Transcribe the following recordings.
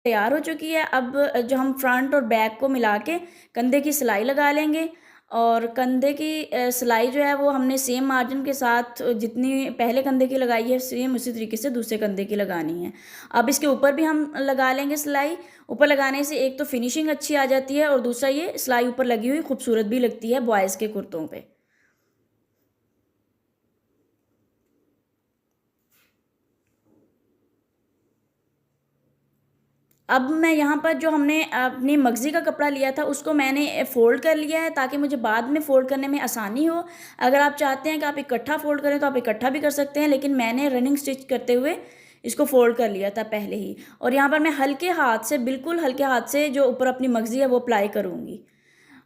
तैयार हो चुकी है। अब जो हम फ्रंट और बैक को मिला के कंधे की सिलाई लगा लेंगे और कंधे की सिलाई जो है वो हमने सेम मार्जिन के साथ जितनी पहले कंधे की लगाई है सेम उसी तरीके से दूसरे कंधे की लगानी है। अब इसके ऊपर भी हम लगा लेंगे सिलाई। ऊपर लगाने से एक तो फिनिशिंग अच्छी आ जाती है और दूसरा ये सिलाई ऊपर लगी हुई खूबसूरत भी लगती है बॉयज़ के कुर्तों पे। अब मैं यहाँ पर जो हमने अपनी मगज़ी का कपड़ा लिया था उसको मैंने फ़ोल्ड कर लिया है ताकि मुझे बाद में फ़ोल्ड करने में आसानी हो। अगर आप चाहते हैं कि आप इकट्ठा फ़ोल्ड करें तो आप इकट्ठा भी कर सकते हैं, लेकिन मैंने रनिंग स्टिच करते हुए इसको फ़ोल्ड कर लिया था पहले ही। और यहाँ पर मैं हल्के हाथ से, बिल्कुल हल्के हाथ से जो ऊपर अपनी मगज़ी है वो अप्लाई करूँगी।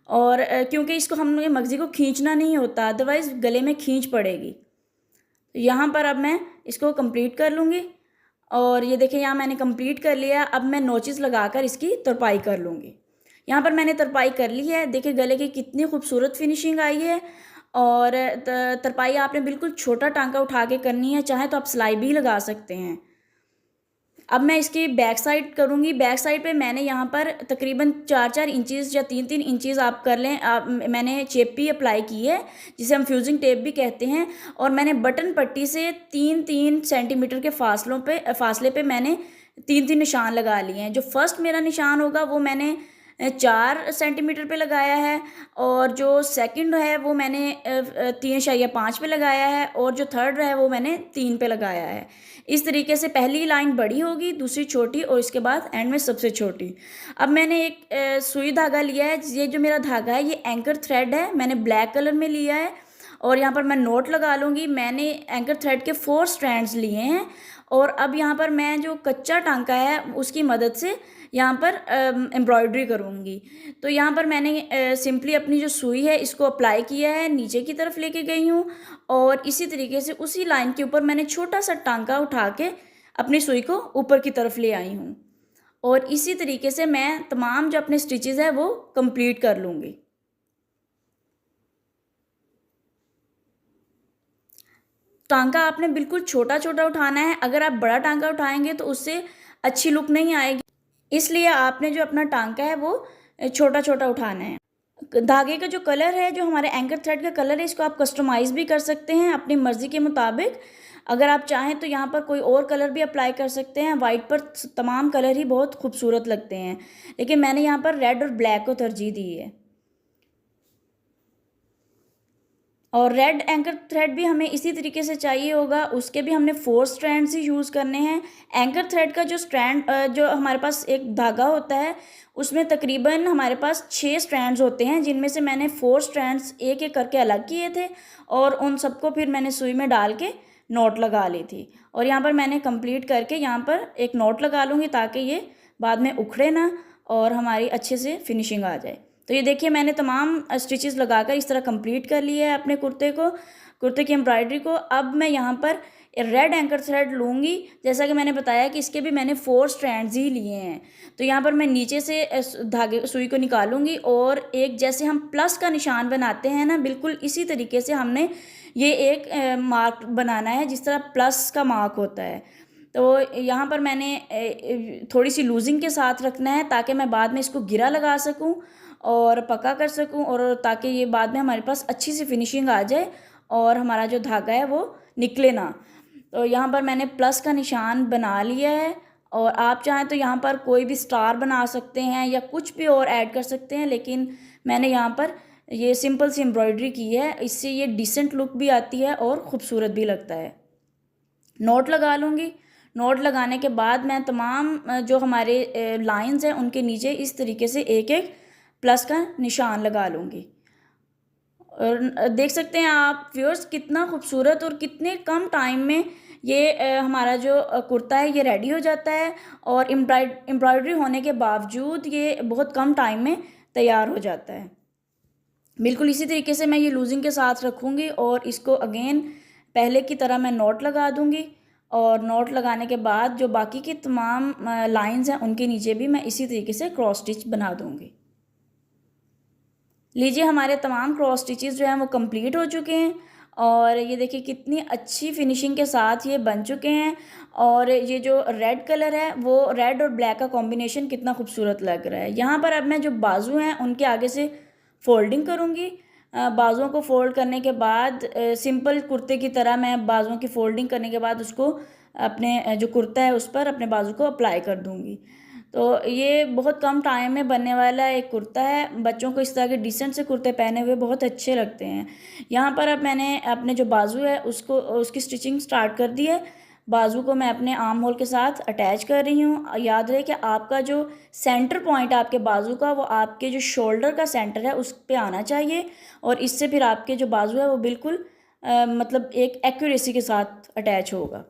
और क्योंकि इसको हमने मगज़ी को खींचना नहीं होता, अदरवाइज़ गले में खींच पड़ेगी। यहाँ पर अब मैं इसको कंप्लीट कर लूँगी और ये देखिए यहाँ मैंने कंप्लीट कर लिया। अब मैं नोचेस लगाकर इसकी तुरपाई कर लूँगी। यहाँ पर मैंने तुरपाई कर ली है। देखिए गले की कितनी खूबसूरत फिनिशिंग आई है। और तुरपाई आपने बिल्कुल छोटा टाँका उठा के करनी है, चाहे तो आप सिलाई भी लगा सकते हैं। अब मैं इसकी बैक साइड करूँगी। बैक साइड पे मैंने यहाँ पर तकरीबन 4-4 इंचेस या 3-3 इंचेस आप कर लें। मैंने चेपी अप्लाई की है, जिसे हम फ्यूजिंग टेप भी कहते हैं। और मैंने बटन पट्टी से 3-3 सेंटीमीटर के फासले पे मैंने 3-3 निशान लगा लिए हैं। जो फर्स्ट मेरा निशान होगा वो मैंने 4 सेंटीमीटर पे लगाया है और जो सेकंड है वो मैंने 3.5 पे लगाया है और जो थर्ड है वो मैंने 3 पे लगाया है। इस तरीके से पहली लाइन बड़ी होगी, दूसरी छोटी और इसके बाद एंड में सबसे छोटी। अब मैंने एक सुई धागा लिया है। ये जो मेरा धागा है ये एंकर थ्रेड है, मैंने ब्लैक कलर में लिया है और यहाँ पर मैं नोट लगा लूँगी। मैंने एंकर थ्रेड के 4 स्ट्रैंड्स लिए हैं और अब यहाँ पर मैं जो कच्चा टांका है उसकी मदद से यहाँ पर एम्ब्रॉयडरी करूँगी। तो यहाँ पर मैंने सिंपली अपनी जो सुई है इसको अप्लाई किया है, नीचे की तरफ लेके गई हूँ और इसी तरीके से उसी लाइन के ऊपर मैंने छोटा सा टांका उठा के अपनी सुई को ऊपर की तरफ ले आई हूँ। और इसी तरीके से मैं तमाम जो अपने स्टिचेस है वो कंप्लीट कर लूँगी। टांका आपने बिल्कुल छोटा-छोटा उठाना है। अगर आप बड़ा टांका उठाएँगे तो उससे अच्छी लुक नहीं आएगी। इसलिए आपने जो अपना टांका है वो छोटा-छोटा उठाना है। धागे का जो कलर है, जो हमारे एंकर थ्रेड का कलर है, इसको आप कस्टमाइज़ भी कर सकते हैं अपनी मर्ज़ी के मुताबिक। अगर आप चाहें तो यहाँ पर कोई और कलर भी अप्लाई कर सकते हैं। वाइट पर तमाम कलर ही बहुत खूबसूरत लगते हैं, लेकिन मैंने यहाँ पर रेड और ब्लैक को तरजीह दी है। और रेड एंकर थ्रेड भी हमें इसी तरीके से चाहिए होगा, उसके भी हमने 4 स्ट्रैंड्स ही यूज़ करने हैं। एंकर थ्रेड का जो जो हमारे पास एक धागा होता है, उसमें तकरीबन हमारे पास 6 स्ट्रैंड्स होते हैं, जिनमें से मैंने 4 स्ट्रैंड्स एक-एक करके अलग किए थे और उन सबको फिर मैंने सुई में डाल के नॉट लगा ली थी। और यहाँ पर मैंने कंप्लीट करके यहाँ पर एक नॉट लगा लूँगी ताकि ये बाद में उखड़े ना और हमारी अच्छे से फिनिशिंग आ जाए। तो ये देखिए मैंने तमाम स्टिचेस लगाकर इस तरह कंप्लीट कर लिया है अपने कुर्ते की एम्ब्रॉयडरी को। अब मैं यहाँ पर रेड एंकर थ्रेड लूँगी। जैसा कि मैंने बताया कि इसके भी मैंने 4 स्ट्रैंड्स ही लिए हैं। तो यहाँ पर मैं नीचे से धागे सुई को निकालूँगी और एक जैसे हम प्लस का निशान बनाते हैं ना, बिल्कुल इसी तरीके से हमने ये एक मार्क बनाना है जिस तरह प्लस का मार्क होता है। तो यहाँ पर मैंने थोड़ी-सी लूज़िंग के साथ रखना है ताकि मैं बाद में इसको गिरा लगा सकूँ और पक्का कर सकूँ और ताकि ये बाद में हमारे पास अच्छी सी फिनिशिंग आ जाए और हमारा जो धागा है वो निकले ना। तो यहाँ पर मैंने प्लस का निशान बना लिया है और आप चाहें तो यहाँ पर कोई भी स्टार बना सकते हैं या कुछ भी और ऐड कर सकते हैं, लेकिन मैंने यहाँ पर ये सिंपल सी एम्ब्रॉयडरी की है। इससे ये डिसेंट लुक भी आती है और ख़ूबसूरत भी लगता है। नोट लगा लूँगी। नोट लगाने के बाद मैं तमाम जो हमारे लाइंस हैं उनके नीचे इस तरीके से एक-एक प्लस का निशान लगा लूँगी। और देख सकते हैं आप व्यूअर्स कितना खूबसूरत और कितने कम टाइम में ये हमारा जो कुर्ता है ये रेडी हो जाता है और एम्ब्रॉयडरी होने के बावजूद ये बहुत कम टाइम में तैयार हो जाता है। बिल्कुल इसी तरीके से मैं ये लूजिंग के साथ रखूँगी और इसको अगेन पहले की तरह मैं नॉट लगा दूँगी और नॉट लगाने के बाद जो बाकी की तमाम लाइंस हैं उनके नीचे भी मैं इसी तरीके से क्रॉस स्टिच बना दूँगी। लीजिए हमारे तमाम क्रॉस स्टिचेस जो हैं वो कंप्लीट हो चुके हैं और ये देखिए कितनी अच्छी फिनिशिंग के साथ ये बन चुके हैं। और ये जो रेड कलर है वो रेड और ब्लैक का कॉम्बिनेशन कितना खूबसूरत लग रहा है। यहाँ पर अब मैं जो बाजू हैं उनके आगे से फ़ोल्डिंग करूँगी। बाजुओं को फ़ोल्ड करने के बाद सिंपल कुर्ते की तरह मैं बाजुओं की फ़ोल्डिंग करने के बाद उसको अपने जो कुर्ता है उस पर अपने बाजू को अप्लाई कर दूँगी। तो ये बहुत कम टाइम में बनने वाला एक कुर्ता है। बच्चों को इस तरह के डिसेंट से कुर्ते पहने हुए बहुत अच्छे लगते हैं। यहाँ पर अब मैंने अपने जो बाजू है उसको उसकी स्टिचिंग स्टार्ट कर दी है। बाजू को मैं अपने आर्म होल के साथ अटैच कर रही हूँ। याद रहे कि आपका जो सेंटर पॉइंट है आपके बाजू का वो आपके जो शोल्डर का सेंटर है उस पे आना चाहिए, और इससे फिर आपके जो बाजू है वो बिल्कुल मतलब एक एक्यूरेसी के साथ अटैच होगा।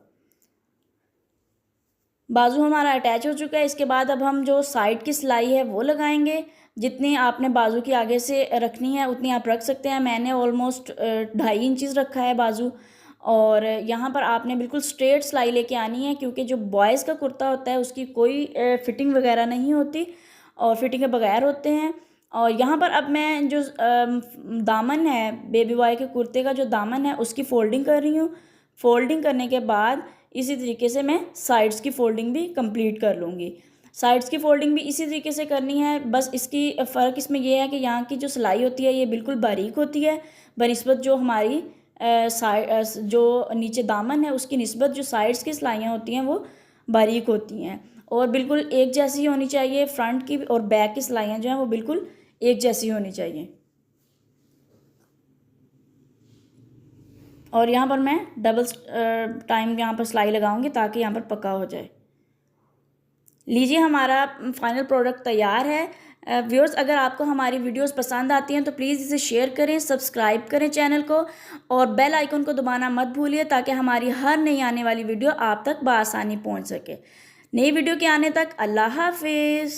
बाजू हमारा अटैच हो चुका है। इसके बाद अब हम जो साइड की सिलाई है वो लगाएंगे। जितनी आपने बाजू की आगे से रखनी है उतनी आप रख सकते हैं। मैंने ऑलमोस्ट 2.5 इंच रखा है बाजू। और यहाँ पर आपने बिल्कुल स्ट्रेट सिलाई लेके आनी है, क्योंकि जो बॉयज़ का कुर्ता होता है उसकी कोई फिटिंग वगैरह नहीं होती और फिटिंग के बगैर होते हैं। और यहाँ पर अब मैं जो दामन है बेबी बॉय के कुर्ते का जो दामन है उसकी फ़ोल्डिंग कर रही हूँ। फ़ोल्डिंग करने के बाद इसी तरीके से मैं साइड्स की फ़ोल्डिंग भी कंप्लीट कर लूँगी। साइड्स की फ़ोल्डिंग भी इसी तरीके से करनी है। बस इसकी फ़र्क इसमें ये है कि यहाँ की जो सिलाई होती है ये बिल्कुल बारीक होती है बनिस्बत जो हमारी जो नीचे दामन है उसकी निस्बत जो साइड्स की सिलाइयाँ होती हैं वो बारीक होती हैं। और बिल्कुल एक जैसी होनी चाहिए। फ्रंट की और बैक की सिलाइयाँ जो हैं वो बिल्कुल एक जैसी होनी चाहिए। और यहाँ पर मैं डबल टाइम यहाँ पर सिलाई लगाऊंगी ताकि यहाँ पर पक्का हो जाए। लीजिए हमारा फाइनल प्रोडक्ट तैयार है। व्यूअर्स, अगर आपको हमारी वीडियोस पसंद आती हैं तो प्लीज़ इसे शेयर करें, सब्सक्राइब करें चैनल को, और बेल आइकन को दबाना मत भूलिए ताकि हमारी हर नई आने वाली वीडियो आप तक बआसानी पहुंच सके। नई वीडियो के आने तक अल्लाह हाफिज़।